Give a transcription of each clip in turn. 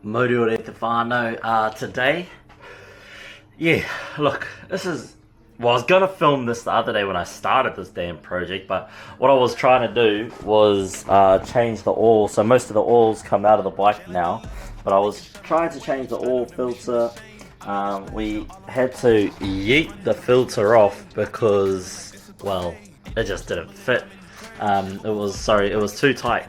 Mauri whānau today. Yeah, look, this is... Well, I was going to film this the other day when I started this damn project, but what I was trying to do was change the oil. So most of the oils come out of the bike now, but I was trying to change the oil filter. We had to yeet the filter off because, well, it just didn't fit. It was too tight.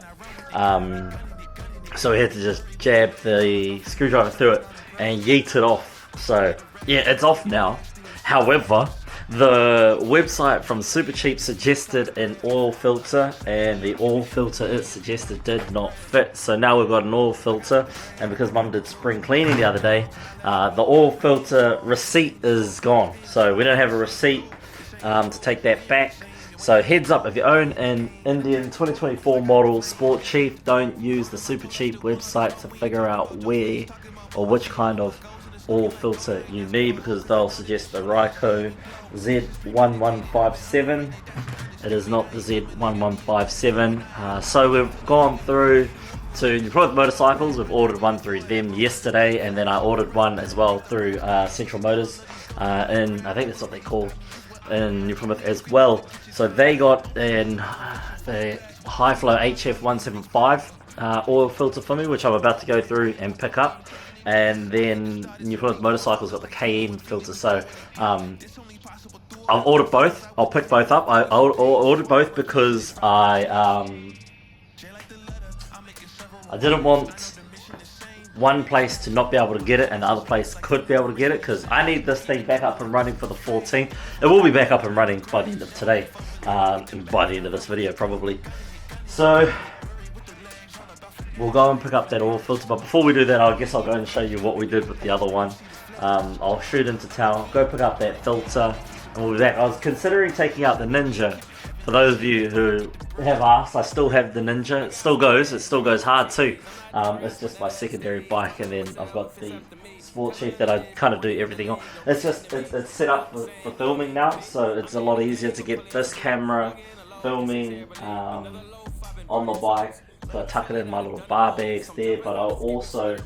So we had to just jab the screwdriver through it and yeet it off. So yeah, it's off now. However, the website from Supercheap suggested an oil filter, and the oil filter it suggested did not fit. So now we've got an oil filter, and because Mum did spring cleaning the other day, the oil filter receipt is gone. So we don't have a receipt to take that back. So heads up, if you own an Indian 2024 model Sport Cheap, don't use the Supercheap website to figure out where or which kind of oil filter you need, because they'll suggest the Ryco Z1157. It is not the Z1157. So we've gone through to New Plymouth Motorcycles. We've ordered one through them yesterday, and then I ordered one as well through Central Motors in, I think that's what they call, in New Plymouth as well. So they got the High Flow HF175 oil filter for me, which I'm about to go through and pick up. And then New Plymouth Motorcycles got the KM filter. So I've ordered both. I'll pick both up. I ordered both because I didn't want one place to not be able to get it and the other place could be able to get it, because I need this thing back up and running for the 14th. It will be back up and running by the end of today, by the end of this video probably. So we'll go and pick up that oil filter, but before we do that, I guess I'll go and show you what we did with the other one. I'll shoot into town, go pick up that filter, and we'll be back. I was considering taking out the Ninja. For those of you who have asked, I still have the Ninja. It still goes hard too. It's just my secondary bike, and then I've got the Sport Cheap that I kind of do everything on. It's set up for filming now, so it's a lot easier to get this camera filming on the bike. So I tuck it in my little bar bags there, but I also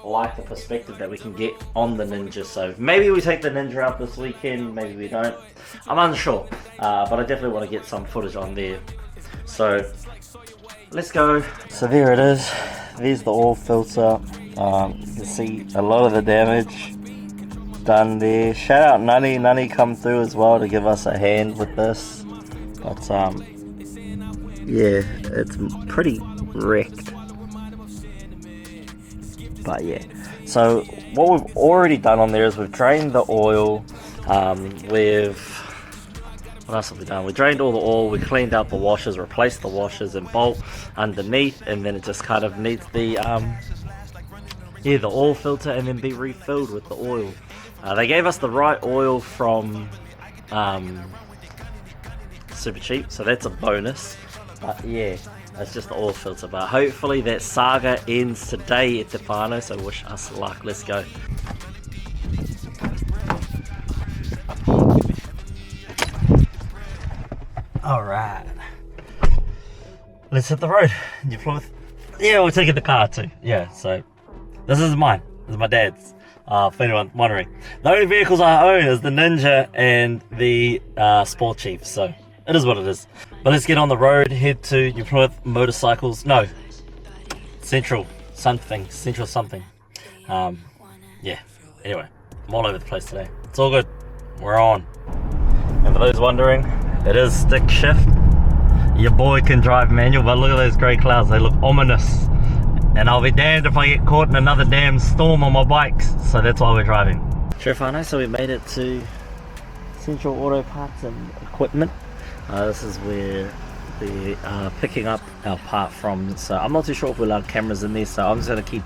like the perspective that we can get on the Ninja. So maybe we take the Ninja out this weekend, maybe we don't. I'm unsure, but I definitely want to get some footage on there. So let's go. So there it is. There's the oil filter. You can see a lot of the damage done there. Shout out Nunny come through as well to give us a hand with this. But yeah, it's pretty wrecked. But yeah, so what we've already done on there is we've drained the oil. What else have we done? We drained all the oil, we cleaned out the washers, replaced the washers and bolt underneath, and then it just kind of needs the oil filter and then be refilled with the oil. They gave us the right oil from Supercheap, so that's a bonus. But yeah, it's just the oil filter. But hopefully that saga ends today at the whānau, so wish us luck. Let's go. Alright, let's hit the road. Yeah, we're taking the car too. Yeah, so this is mine. This is my dad's. For anyone wondering, the only vehicles I own is the Ninja and the Sport Cheap, so it is what it is. But let's get on the road, head to New Plymouth Motorcycles. No, Central something. Yeah, anyway, I'm all over the place today. It's all good. We're on. And for those wondering, it is stick shift. Your boy can drive manual, but look at those grey clouds. They look ominous. And I'll be damned if I get caught in another damn storm on my bikes. So that's why we're driving. Sure, whānau, so we made it to Central Auto Parts and Equipment. This is where they are picking up our part from. So I'm not too sure if we're allowed cameras in there, so I'm just going to keep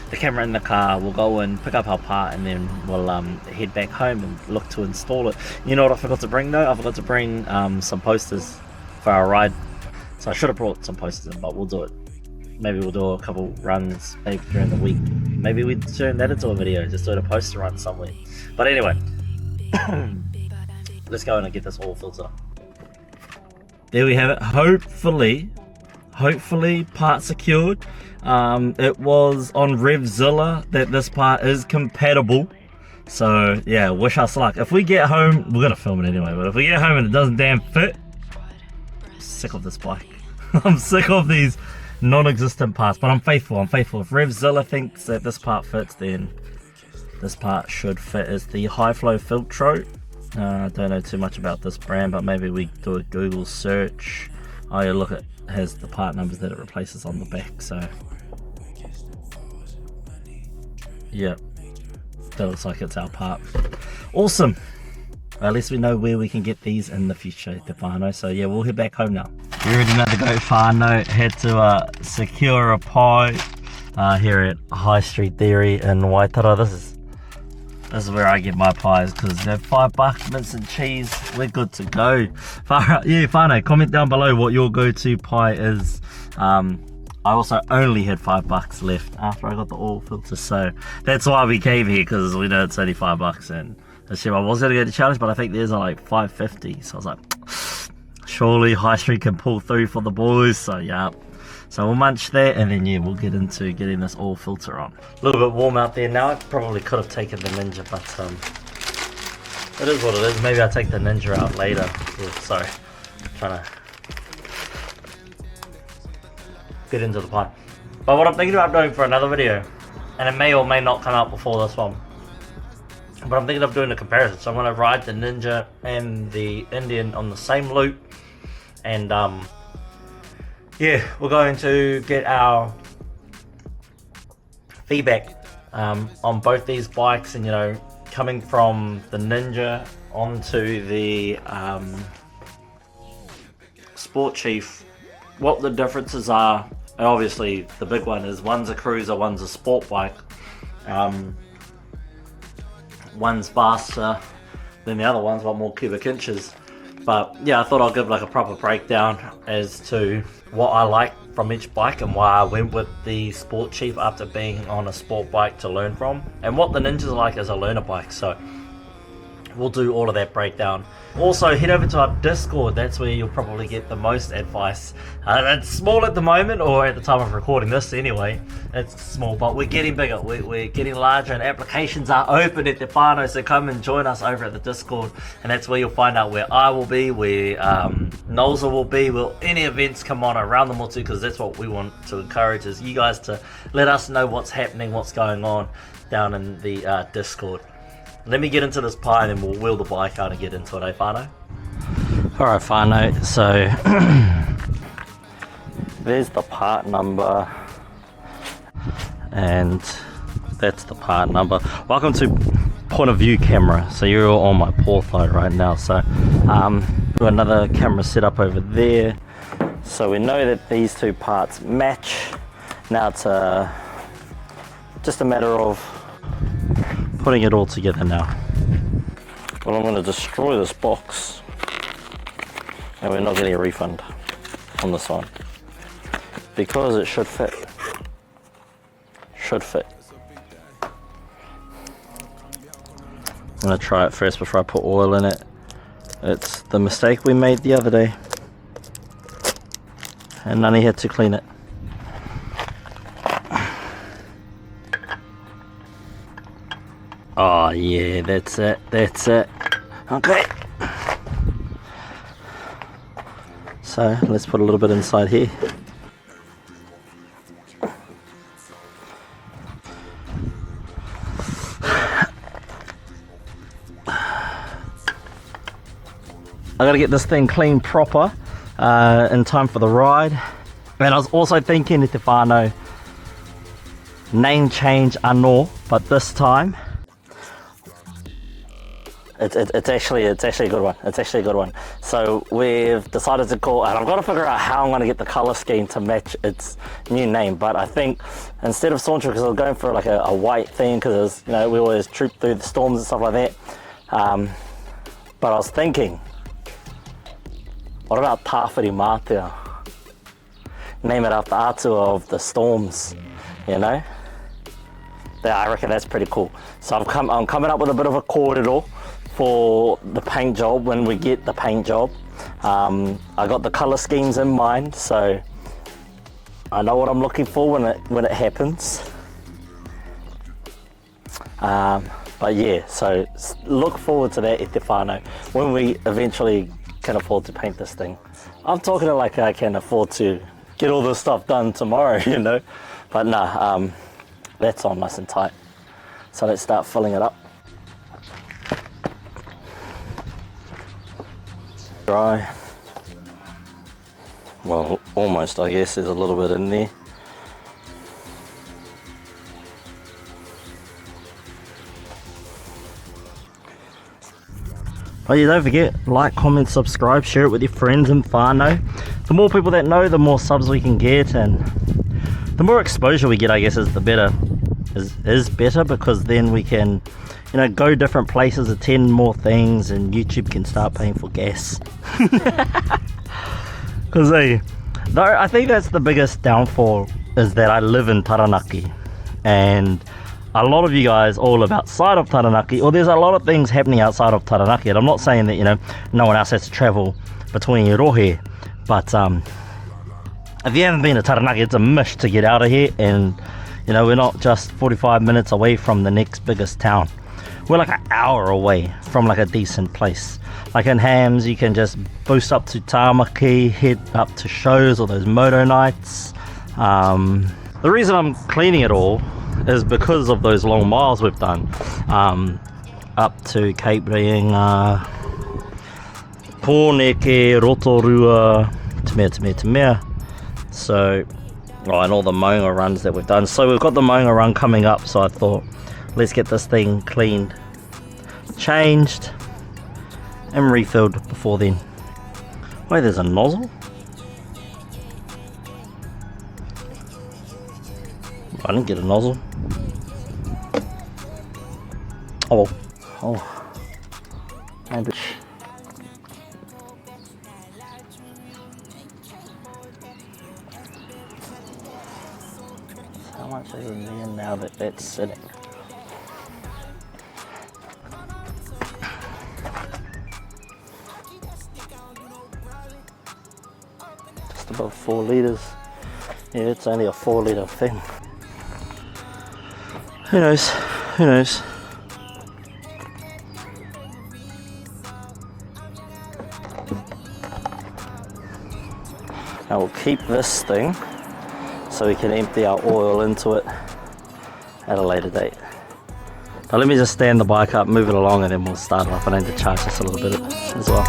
the camera in the car. We'll go and pick up our part, and then we'll head back home and look to install it. You know what I forgot to bring though? I forgot to bring some posters for our ride. So I should have brought some posters in, but we'll do it. Maybe we'll do a couple runs maybe during the week. Maybe we turn that into a video, just doing a poster run somewhere. But anyway, let's go in and get this oil filter. There we have it. Hopefully hopefully part secured. It was on Revzilla that this part is compatible. So yeah, wish us luck. If we get home, we're gonna film it anyway, but if we get home and it doesn't damn fit, I'm sick of this bike. I'm sick of these non-existent parts, but I'm faithful. If Revzilla thinks that this part fits, then this part should fit. Is the high flow filtro. I don't know too much about this brand, but maybe we do a Google search. Oh yeah, look, it has the part numbers that it replaces on the back, so yeah, that looks like it's our part. Awesome. At least we know where we can get these in the future, the whānau. So yeah, we'll head back home now. We're ready now to go whānau. Had to secure a pie here at High Street Dairy in Waitara. This is where I get my pies, because they're $5, mince and cheese. We're good to go. Yeah, whānau, comment down below what your go-to pie is. I also only had $5 left after I got the oil filter, so that's why we came here, because we know it's only $5. And I was going to go to challenge, but I think theirs are like $5.50. So I was like, surely High Street can pull through for the boys. So yeah. So we'll munch that, and then yeah, we'll get into getting this oil filter on. A little bit warm out there now. I probably could have taken the Ninja, but it is what it is. Maybe I'll take the Ninja out later. Oh, sorry, trying to get into the pie. But what I'm thinking about doing for another video, and it may or may not come out before this one, but I'm thinking of doing a comparison. So I'm going to ride the Ninja and the Indian on the same loop, and yeah, we're going to get our feedback on both these bikes, and you know, coming from the Ninja onto the Sport Chief, what the differences are. And obviously the big one is one's a cruiser, one's a sport bike. One's faster than the other one's, got more cubic inches. But yeah, I thought I'll give like a proper breakdown as to what I like from each bike and why I went with the Sport Chief after being on a sport bike to learn from, and what the Ninja's like as a learner bike. So we'll do all of that breakdown. Also, head over to our Discord. That's where you'll probably get the most advice. It's small at the moment, or at the time of recording this anyway. It's small, but we're getting bigger. We're getting larger, and applications are open at the whānau, so come and join us over at the Discord. And that's where you'll find out where I will be, where Nolza will be, will any events come on around the motu, because that's what we want to encourage, is you guys to let us know what's happening, what's going on down in the Discord. Let me get into this pie, and then we'll wheel the bike out and get into it, eh, whānau? Alright, whānau, so there's the part number, and that's the part number. Welcome to point of view camera. So you're all on my portho right now. So got another camera set up over there. So we know that these two parts match. Now it's just a matter of putting it all together now. Well, I'm going to destroy this box, and we're not getting a refund on this one, because it should fit. Should fit. I'm going to try it first before I put oil in it. It's the mistake we made the other day, and Nani had to clean it. Oh yeah, that's it, that's it. Okay. So let's put a little bit inside here. I gotta get this thing clean proper in time for the ride. And I was also thinking, if I know, name change anō, but this time it's actually a good one. It's actually a good one. So we've decided to call, and I've got to figure out how I'm going to get the color scheme to match its new name. But I think instead of Saunter, because I was going for like a white theme, because you know we always troop through the storms and stuff like that. But I was thinking, what about Tāwhiri Mātea? Name it after Atua of the storms, you know? Yeah, I reckon that's pretty cool. So I'm coming up with a bit of a kōrero for the paint job when we get the paint job. I got the color schemes in mind, so I know what I'm looking for when it happens. But yeah, so look forward to that at the whānau when we eventually can afford to paint this thing. I'm talking like I can afford to get all this stuff done tomorrow, you know, but nah, that's on nice and tight. So let's start filling it up. Dry. Well, almost, I guess. There's a little bit in there. Oh yeah, don't forget, like, comment, subscribe, share it with your friends and whānau. The more people that know, the more subs we can get, and the more exposure we get, I guess, is the better. Is better, because then we can, you know, go different places, attend more things, and YouTube can start paying for gas. Because I think that's the biggest downfall, is that I live in Taranaki, and a lot of you guys all live outside of Taranaki, or there's a lot of things happening outside of Taranaki. And I'm not saying that, you know, no one else has to travel between Rohe, but if you haven't been to Taranaki, it's a mish to get out of here. And you know, we're not just 45 minutes away from the next biggest town. We're like an hour away from like a decent place. Like in Hams, you can just boost up to Tamaki, head up to shows or those moto nights. The reason I'm cleaning it all is because of those long miles we've done up to Cape Reinga, Pōneke, Rotorua, Te Mea. So, and all the maunga runs that we've done. So we've got the maunga run coming up, so I thought, let's get this thing cleaned, changed, and refilled before then. Wait, there's a nozzle? I didn't get a nozzle. Oh, maybe. How much is in there now that that's sitting? Just above 4 litres. Yeah, it's only a 4 litre thing. Who knows? Who knows? Now we'll keep this thing so we can empty our oil into it at a later date. But let me just stand the bike up, move it along, and then we'll start it up. I need to charge this a little bit as well.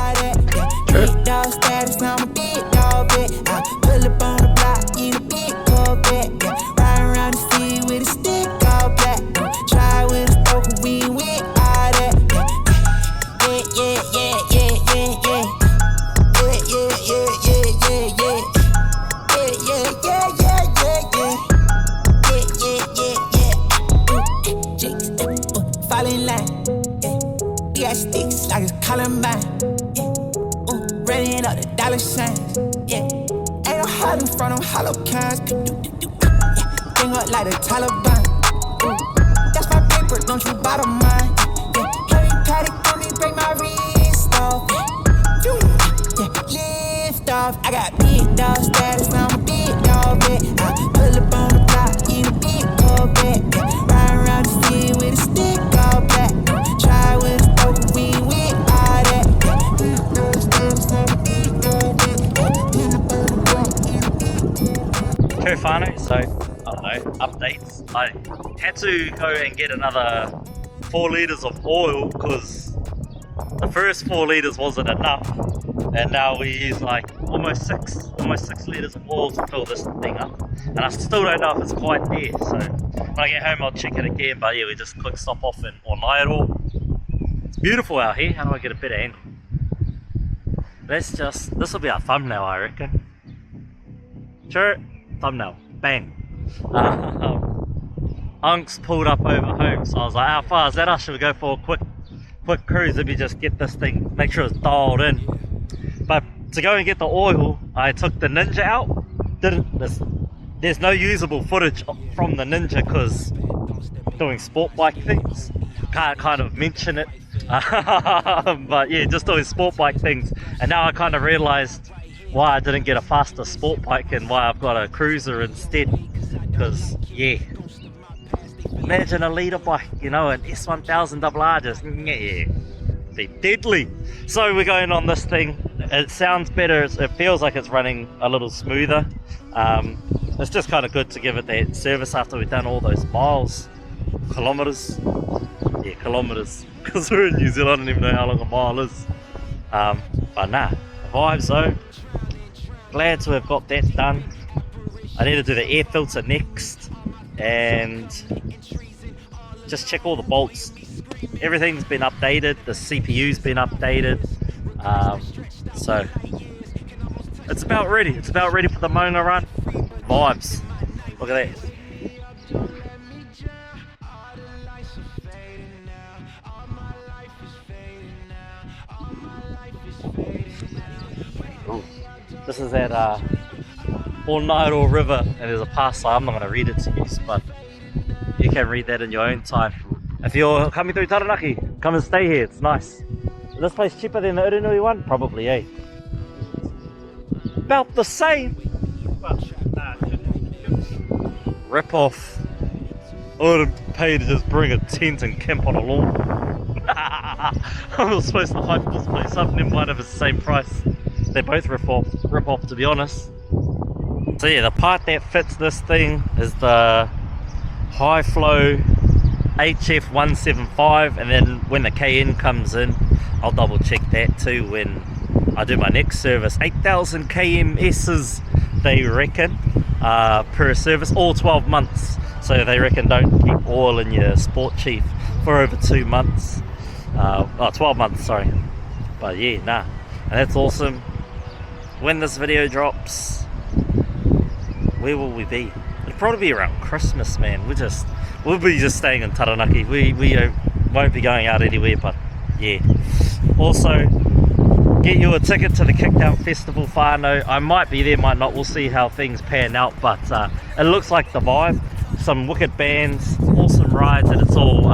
Sticks like it's Columbine, running up the dollar signs, ain't no hiding from them hollow cans, bring up like the Taliban, that's my paper, don't you bottom mine, heavy paddock on me, break my wrist off, lift off, I got big dog status, I'm a big dog, I pull up on the block, eat a big dog, ride around the city with a stick all black, try with a whānau, so I don't know, updates. I had to go and get another 4 litres of oil because the first 4 litres wasn't enough, and now we use like almost six litres of oil to fill this thing up, and I still don't know if it's quite there. So when I get home I'll check it again, but yeah, we just click stop off in Whānau. It's beautiful out here. How do I get a better angle? This will be our thumbnail, I reckon. Sure. Thumbnail, bang. Unks pulled up over home, so I was like, how far is that? I should go for a quick cruise. Let me just get this thing, make sure it's dialed in. But to go and get the oil, I took the Ninja out. There's no usable footage from the Ninja because doing sport bike things. Can't kind of mention it. But yeah, just doing sport bike things. And now I kind of realized why I didn't get a faster sport bike and why I've got a cruiser instead. Because yeah, imagine a leader bike, you know, an S1000 RR, just yeah, be deadly. So we're going on this thing. It sounds better, it feels like it's running a little smoother. It's just kind of good to give it that service after we've done all those miles. Kilometers, yeah, kilometers, because we're in New Zealand. I don't even know how long a mile is. But nah, vibes though. Glad to have got that done. I need to do the air filter next and just check all the bolts. Everything's been updated, the CPU's been updated, so it's about ready. It's about ready for the Maunga run. Vibes. Look at that. Ooh. This is at whānau River, and there's a pass sign. I'm not going to read it to you, but you can read that in your own time. If you're coming through Taranaki, come and stay here, it's nice. Is this place cheaper than the Uranui one? Probably, eh? About the same. Rip off. I would have paid to just bring a tent and camp on a lawn. I was supposed to hype this place up, never mind if it's the same price. They both rip off to be honest. So yeah, the part that fits this thing is the high flow HF175, and then when the KN comes in, I'll double check that too when I do my next service. 8,000 KMS's they reckon per service, all 12 months. So they reckon don't keep oil in your Sport Chief for over 2 months. 12 months, sorry. But yeah, nah, and that's awesome. When this video drops, where will we be? It'll probably be around Christmas, man. We'll be just staying in Taranaki. We won't be going out anywhere, but yeah. Also, get you a ticket to the Kickdown Festival whānau. I might be there, might not. We'll see how things pan out, but it looks like the vibe. Some wicked bands, awesome rides, and it's all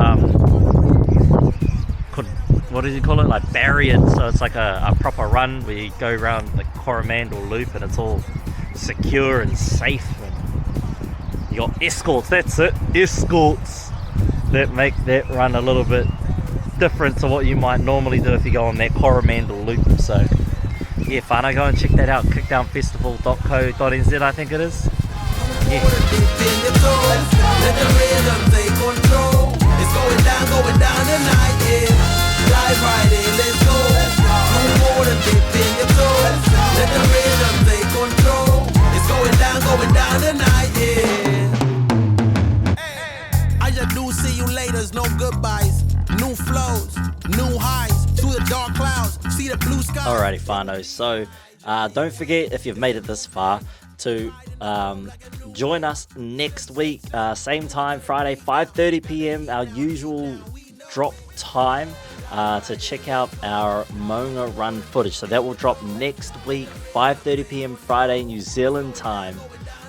what do you call it? Like barriered, so it's like a proper run where you go around the Coromandel loop, and it's all secure and safe. And you got escorts, that's it, escorts that make that run a little bit different to what you might normally do if you go on that Coromandel loop. So yeah, whānau, go and check that out, kickdownfestival.co.nz I think it is. Yeah. Let the rhythm take control. It's going down tonight, yeah. Dive right in, let's go. No more than dip in your toes. Let the rhythm take control. It's going down tonight, yeah. I just do see you laters, no goodbyes. New flows, new highs, through the dark clouds, see the blue sky. Alrighty, whānau, so don't forget, if you've made it this far, to join us next week, same time, Friday, 5:30 p.m, our usual drop time, to check out our Maunga run footage. So that will drop next week, 5:30 p.m. Friday, New Zealand time,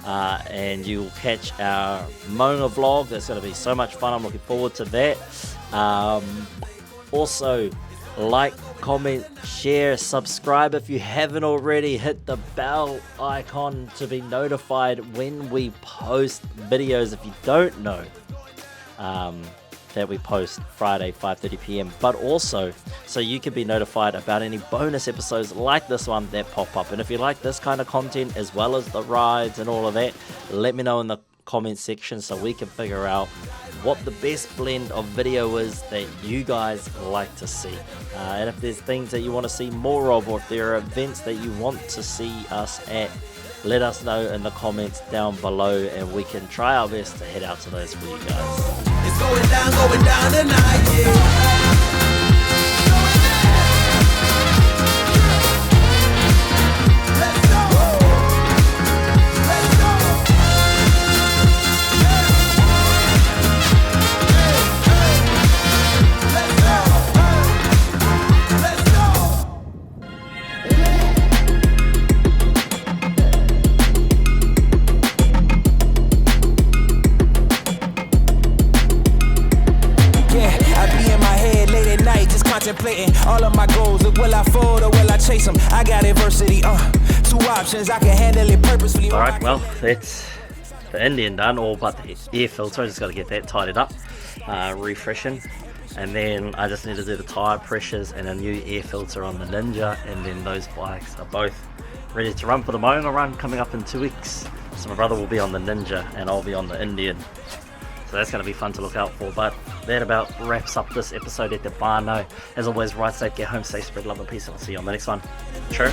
and you'll catch our Maunga vlog. That's going to be so much fun. I'm looking forward to that. Also, like, comment, share, subscribe if you haven't already. Hit the bell icon to be notified when we post videos, if you don't know that we post Friday 5:30 p.m. But also so you can be notified about any bonus episodes like this one that pop up. And if you like this kind of content as well as the rides and all of that, let me know in the comment section so we can figure out what the best blend of video is that you guys like to see, and if there's things that you want to see more of, or if there are events that you want to see us at, let us know in the comments down below, and we can try our best to head out to those for you guys. It's going down tonight, yeah. Contemplating all of my goals. Look, will I fold or will I chase them? I got adversity, two options, I can handle it purposefully. Alright, well, that's the Indian done, all but the air filter. I just got to get that tidied up, refreshing. And then I just need to do the tyre pressures and a new air filter on the Ninja, and then those bikes are both ready to run for the Mauri run coming up in 2 weeks. So my brother will be on the Ninja and I'll be on the Indian. So that's going to be fun to look out for. But that about wraps up this episode at the whānau. As always, ride safe, get home safe, spread love and peace, and I'll see you on the next one. Sure.